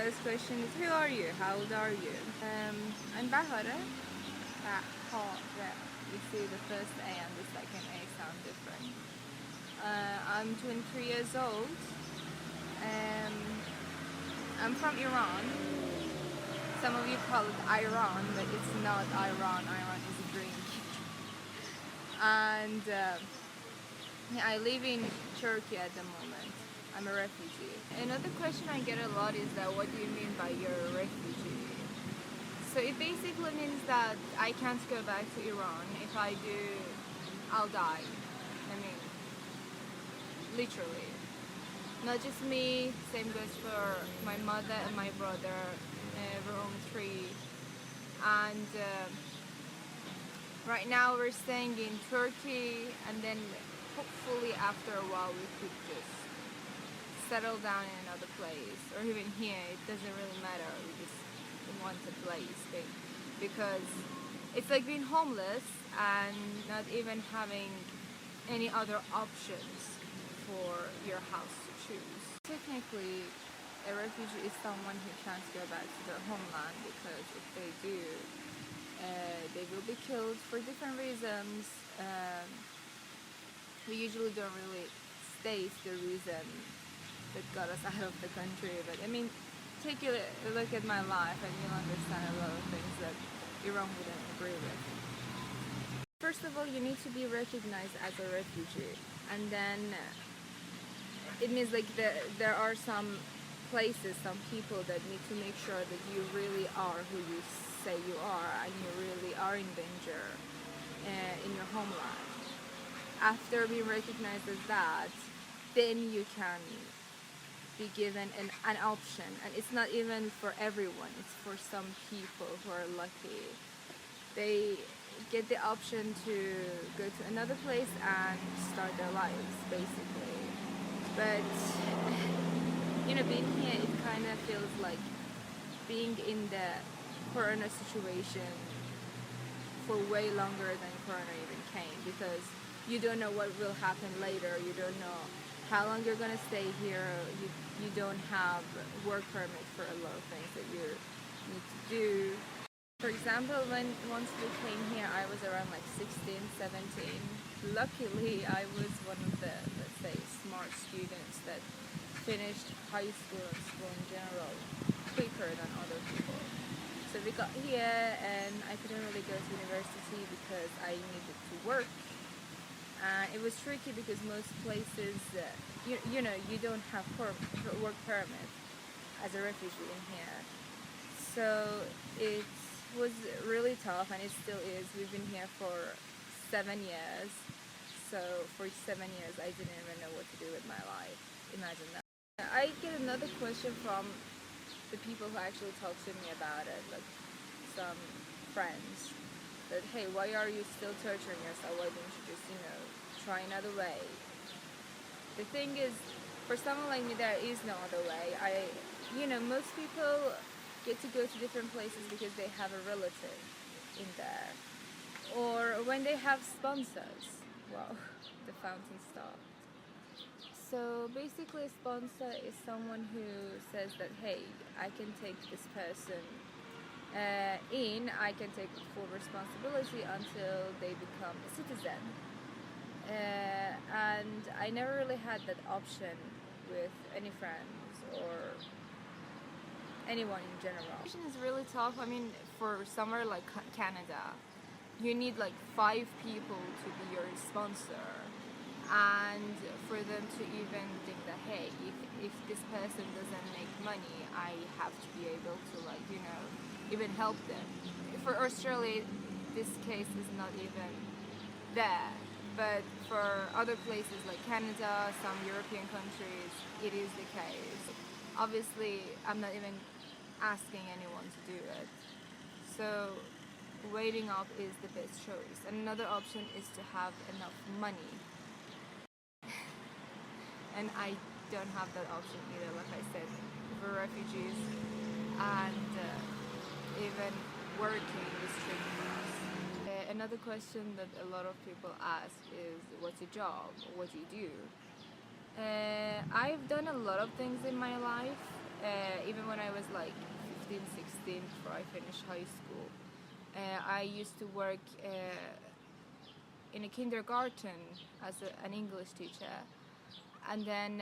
first question is, who are you? How old are you? I'm Bahara. Bahara. You see the first A and the second A sound different. I'm 23 years old. Um, I'm from Iran. Some of you call it Iran, but it's not Iran. Iran is a drink. And I live in Turkey at the moment. I'm a refugee. Another question I get a lot is that what do you mean by you're a refugee? So it basically means that I can't go back to Iran. If I do, I'll die. I mean, literally. Not just me, same goes for my mother and my brother. We're only 3. And right now we're staying in Turkey, and then hopefully after a while we could just settle down in another place, or even here, it doesn't really matter. We just want a place because it's like being homeless and not even having any other options for your house to choose. Technically, a refugee is someone who can't go back to their homeland, because if they do, they will be killed for different reasons. We usually don't really state the reason that got us out of the country, but I mean, take a look at my life and you'll understand a lot of things that Iran wouldn't agree with. First of all, you need to be recognized as a refugee, and then it means like there are some places, some people that need to make sure that you really are who you say you are, and you really are in danger in your homeland. After being recognized as that, then you can be given an option, and it's not even for everyone, it's for some people who are lucky. They get the option to go to another place and start their lives, basically. But being here, it kind of feels like being in the corona situation for way longer than corona even came, because you don't know what will happen later. You don't know how long you're gonna stay here. You don't have work permit for a lot of things that you need to do. For example, once we came here, I was around like 16, 17. Luckily, I was one of the, let's say, smart students that finished high school and school in general quicker than other people. So we got here, and I couldn't really go to university because I needed to work. It was tricky because most places, you don't have work permit as a refugee in here. So it was really tough, and it still is. We've been here for 7 years. So for 7 years, I didn't even know what to do with my life. Imagine that. I get another question from the people who actually talk to me about it, like some friends, that, hey, why are you still torturing yourself? Why don't you just, try another way? The thing is, for someone like me, there is no other way. Most people get to go to different places because they have a relative in there, or when they have sponsors. Wow, the fountain stopped. So basically, a sponsor is someone who says that, hey, I can take this person I can take full responsibility until they become a citizen. And I never really had that option with any friends or anyone in general. It is really tough. I mean, for somewhere like Canada, you need like 5 people to be your sponsor, and for them to even think that, hey, if this person doesn't make money, I have to be able to even help them. For Australia, this case is not even there, but for other places like Canada, some European countries, it is the case. Obviously, I'm not even asking anyone to do it. So waiting up is the best choice. And another option is to have enough money. And I don't have that option either, like I said, for refugees, and even working is tricky. Another question that a lot of people ask is, what's your job? What do you do? I've done a lot of things in my life. even when I was like 15, 16, before I finished high school. I used to work in a kindergarten as an English teacher, and then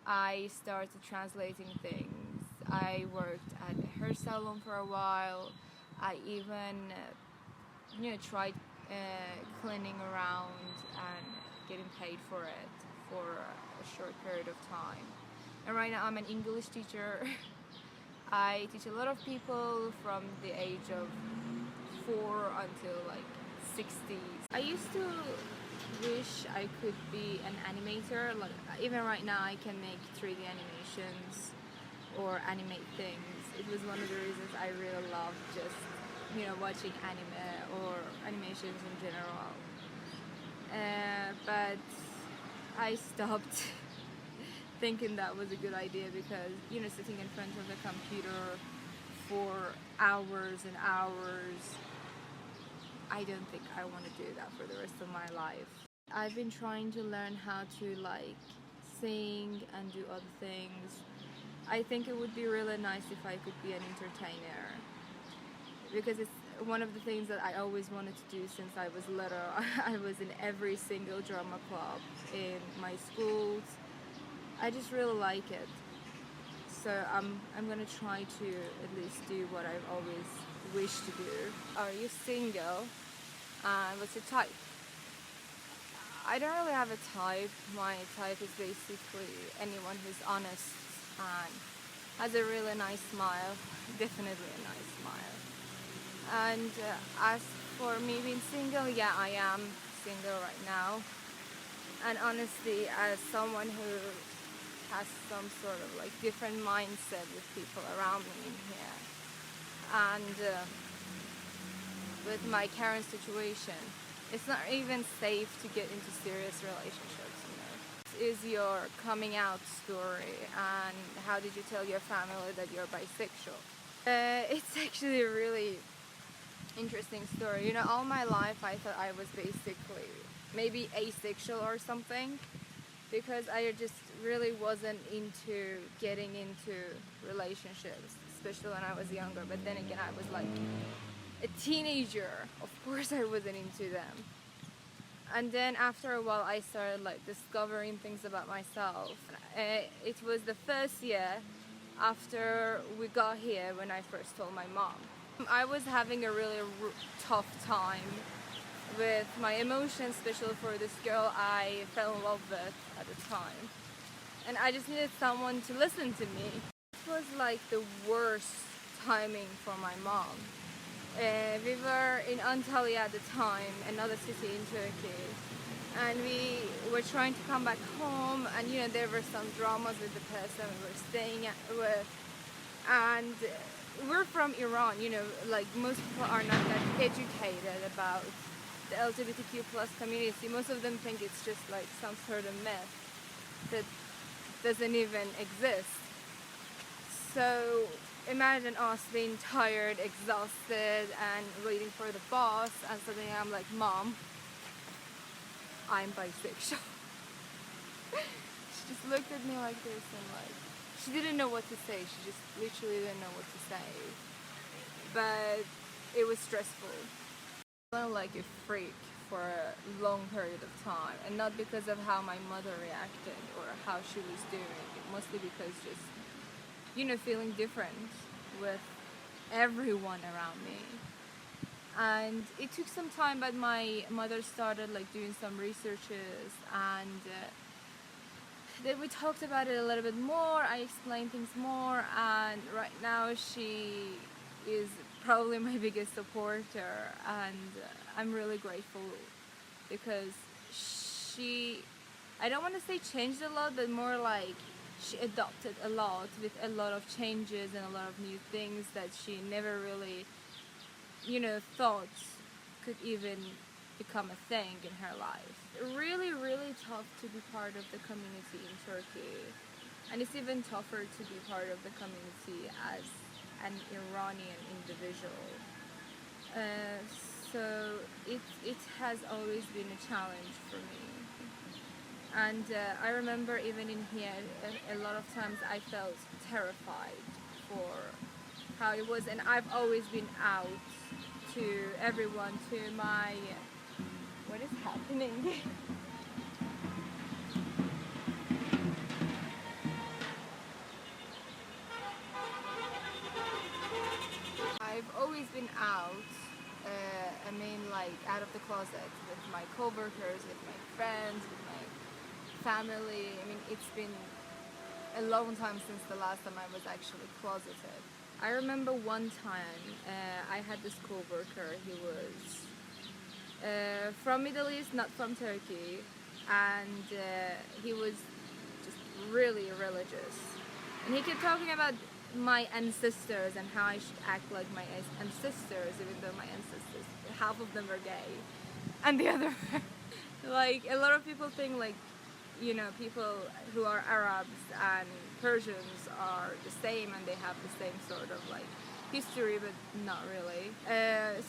I started translating things. I worked at a hair salon for a while. I even tried cleaning around and getting paid for it for a short period of time. And right now I'm an English teacher. I teach a lot of people from the age of 4 until like 60s. I used to wish I could be an animator. Like even right now I can make 3D animations or animate things. It was one of the reasons I really loved just watching anime or animations in general. But I stopped thinking that was a good idea because sitting in front of the computer for hours and hours, I don't think I want to do that for the rest of my life. I've been trying to learn how to like sing and do other things. I think it would be really nice if I could be an entertainer, because it's one of the things that I always wanted to do since I was little. I was in every single drama club in my schools. I just really like it. So I'm gonna try to at least do what I've always wished to do. Are you single? And what's your type? I don't really have a type. My type is basically anyone who's honest and has a really nice smile. Definitely a nice smile. And as for me being single, yeah, I am single right now. And honestly, as someone who has some sort of like different mindset with people around me in here, and with my current situation, it's not even safe to get into serious relationships. This is your coming out story, and how did you tell your family that you're bisexual? It's actually a really interesting story. All my life I thought I was basically maybe asexual or something, because I just really wasn't into getting into relationships, especially when I was younger. But then again, I was like a teenager. Of course I wasn't into them. And then after a while I started like discovering things about myself. It was the first year after we got here when I first told my mom. I was having a really tough time with my emotions, especially for this girl I fell in love with at the time. And I just needed someone to listen to me. It was like the worst timing for my mom. We were in Antalya at the time, another city in Turkey, and we were trying to come back home, and there were some dramas with the person we were staying with, and we're from Iran. Like most people are not that educated about the LGBTQ plus community. Most of them think it's just like some sort of myth that doesn't even exist. So imagine us being tired, exhausted, and waiting for the bus, and suddenly I'm like, Mom, I'm bisexual. She just looked at me like this, and like, she didn't know what to say. She just literally didn't know what to say. But it was stressful. I felt like a freak for a long period of time, and not because of how my mother reacted or how she was doing it, mostly because just feeling different with everyone around me. And it took some time, but my mother started like doing some researches, and then we talked about it a little bit more. I explained things more, and right now she is probably my biggest supporter, and I'm really grateful because I don't want to say changed a lot, but more like she adopted a lot, with a lot of changes and a lot of new things that she never really thought could even become a thing in her life. Really, really tough to be part of the community in Turkey, and it's even tougher to be part of the community as an Iranian individual. So it has always been a challenge for me. And I remember even in here, a lot of times I felt terrified for how it was, and I've always been out to everyone, to my, what is happening? I've always been out, I mean like out of the closet with my coworkers, with my friends, with my family. I mean, it's been a long time since the last time I was actually closeted. I remember one time I had this coworker. He was from Middle East, not from Turkey, and he was just really religious. And he kept talking about my ancestors and how I should act like my ancestors, even though my ancestors, half of them were gay, and the other, like a lot of people think like, you know, people who are Arabs and Persians are the same and they have the same sort of like history, but not really.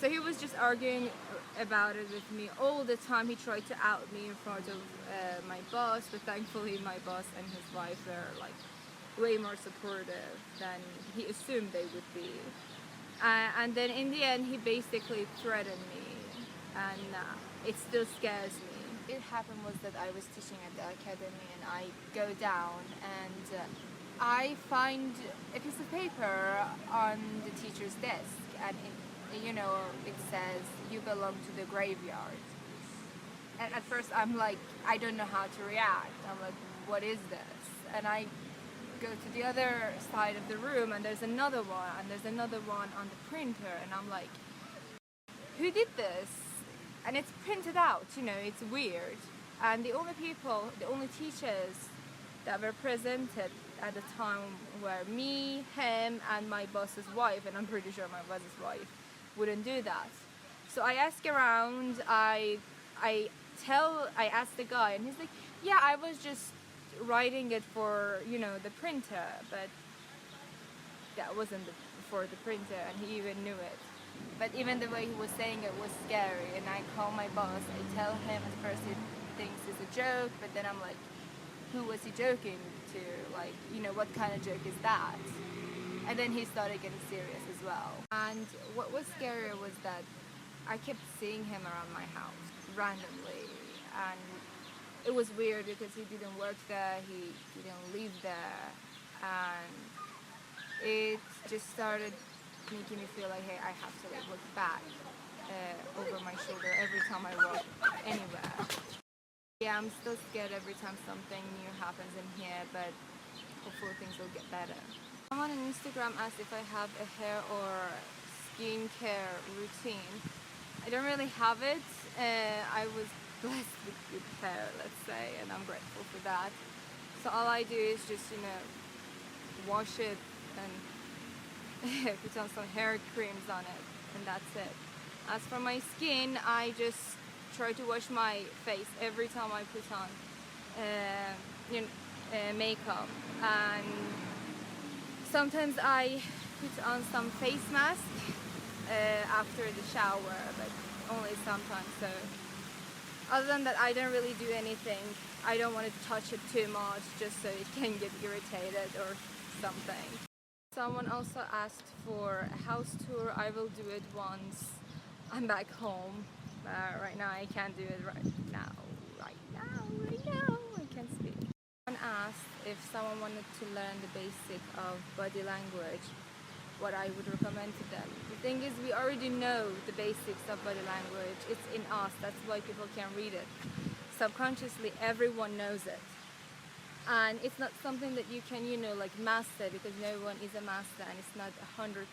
So he was just arguing about it with me all the time. He tried to out me in front of my boss, but thankfully my boss and his wife were like way more supportive than he assumed they would be. And then in the end he basically threatened me, and it still scares me. It happened was that I was teaching at the academy and I go down and I find a piece of paper on the teacher's desk, and it, you know, it says you belong to the graveyard. And at first I'm like, I don't know how to react. I'm like, what is this? And I go to the other side of the room and there's another one and there's another one on the printer, and I'm like, who did this? And it's printed out, you know, it's weird. And the only teachers that were presented at the time were me, him, and my boss's wife, and I'm pretty sure my boss's wife wouldn't do that. So I ask around, I asked the guy, and he's like, yeah, I was just writing it for, you know, the printer, but that wasn't for the printer, and he even knew it. But even the way he was saying it was scary, and I call my boss, I tell him at first he thinks it's a joke, but then I'm like, who was he joking to? Like, you know, what kind of joke is that? And then he started getting serious as well. And what was scarier was that I kept seeing him around my house randomly, and it was weird because he didn't work there, he didn't live there, and it just started making me feel like, hey, I have to like look back over my shoulder every time I walk anywhere. Yeah, I'm still scared every time something new happens in here, but hopefully things will get better. Someone on Instagram asked if I have a hair or skincare routine. I don't really have it. I was blessed with good hair, let's say, and I'm grateful for that. So all I do is just, you know, wash it and put on some hair creams on it, and that's it. As for my skin, I just try to wash my face every time I put on makeup, and sometimes I put on some face mask after the shower, but only sometimes. So other than that, I don't really do anything. I don't want to touch it too much just so it can get irritated or something. Someone also asked for a house tour. I will do it once I'm back home. Right now I can't do it right now. I can't speak. Someone asked if someone wanted to learn the basic of body language, what I would recommend to them. The thing is, we already know the basics of body language. It's in us. That's why people can read it. Subconsciously, everyone knows it. And it's not something that you can, you know, like master, because no one is a master, and it's not 100%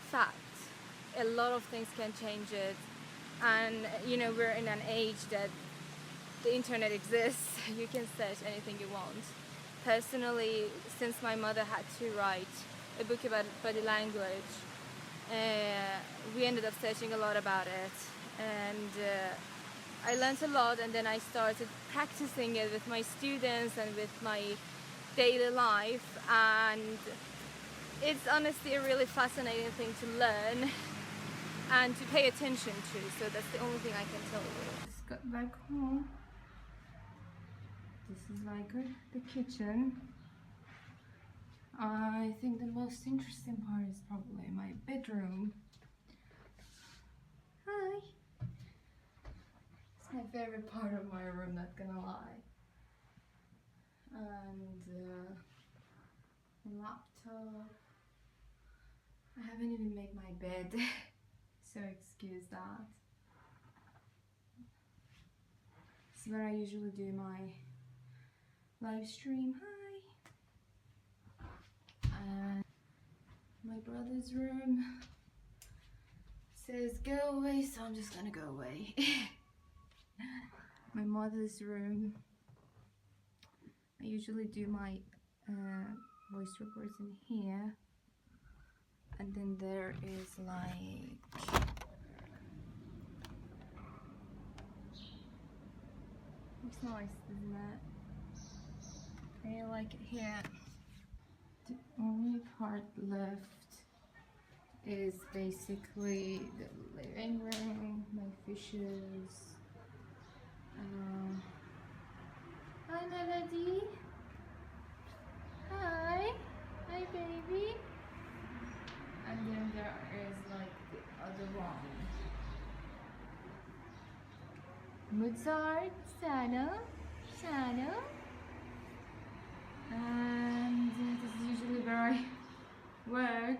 fact. A lot of things can change it, and you know, we're in an age that the internet exists. You can search anything you want. Personally, since my mother had to write a book about body language, we ended up searching a lot about it, and I learned a lot, and then I started practicing it with my students and with my daily life, and it's honestly a really fascinating thing to learn and to pay attention to, so that's the only thing I can tell you. Just got back home. is like the kitchen. I think the most interesting part is probably my bedroom. Hi! It's my favorite part of my room, not gonna lie. And my laptop. I haven't even made my bed, so excuse that. This is where I usually do my live stream. Hi! And my brother's room says go away, so I'm just gonna go away. My mother's room. I usually do my voice records in here. And then there is like it's nice, isn't it? I like it here. The only part left is basically the living room, my fishes. Hi Melody. Hi. Hi baby. And then there is like the other one. Mozart, Sano, Sano. And this is usually where I work.